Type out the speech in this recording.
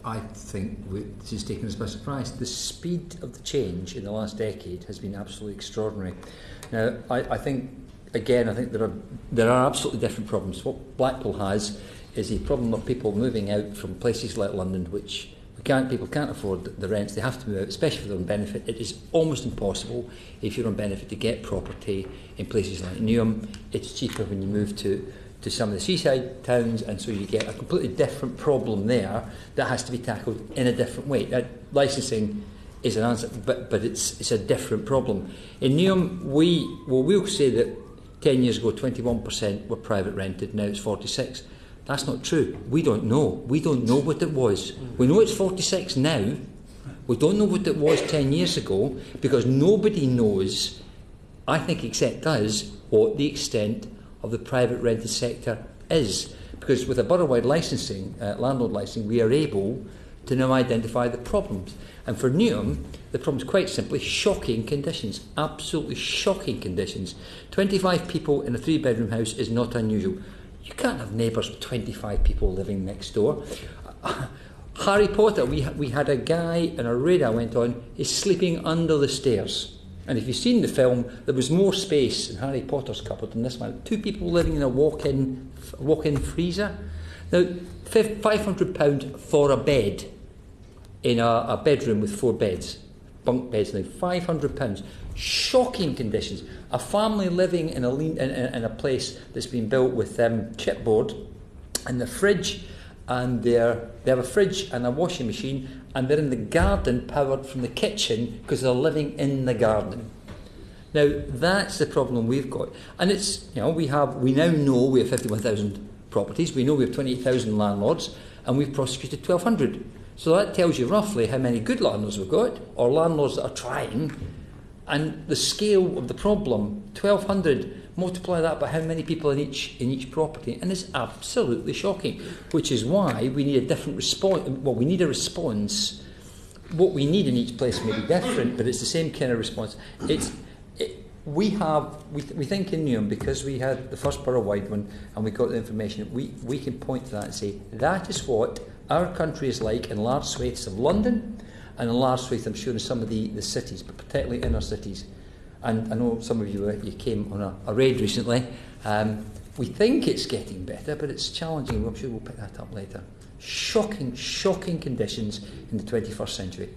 I think this is taken us by surprise. The speed of the change in the last decade has been absolutely extraordinary. Now, I think there are absolutely different problems. What Blackpool has is a problem of people moving out from places like London, which people can't afford the rents. They have to move out, especially if they're on benefit. It is almost impossible if you're on benefit to get property in places like Newham. It's cheaper when you move to some of the seaside towns, and so you get a completely different problem there that has to be tackled in a different way. Licensing is an answer, but it's a different problem. In Newham, we'll say that 10 years ago 21% were private rented, now it's 46%. That's not true. We don't know. We don't know what it was. We know it's 46 now. We don't know what it was 10 years ago, because nobody knows, I think except us, what the extent of the private rented sector is. Because with a borough-wide licensing, landlord licensing, we are able to now identify the problems. And for Newham, the problem is quite simply shocking conditions, absolutely shocking conditions. 25 people in a 3-bedroom house is not unusual. You can't have neighbours with 25 people living next door. Harry Potter, we had a guy, and a radar went on, is sleeping under the stairs. And if you've seen the film, there was more space in Harry Potter's cupboard than this one. 2 people living in a walk-in freezer. Now, £500 for a bed in a bedroom with 4 beds, bunk beds. Now, £500. Shocking conditions. A family living in a place that's been built with chipboard, and the fridge, and they have a fridge and a washing machine, and they're in the garden powered from the kitchen because they're living in the garden. Now, that's the problem we've got. And it's, we now know we have 51,000 properties, we know we have 28,000 landlords, and we've prosecuted 1,200. So that tells you roughly how many good landlords we've got, or landlords that are trying, and the scale of the problem. 1,200, multiply that by how many people in each property, and it's absolutely shocking, which is why we need a different response. Well, we need a response. What we need in each place may be different, but it's the same kind of response. We think in Newham, because we had the first borough-wide one and we got the information, we can point to that and say, that is what our country is like in large swathes of London, and in large swathes, I'm sure, in some of the cities, but particularly inner cities. And I know some of you came on a raid recently. We think it's getting better, but it's challenging. I'm sure we'll pick that up later. Shocking, shocking conditions in the 21st century.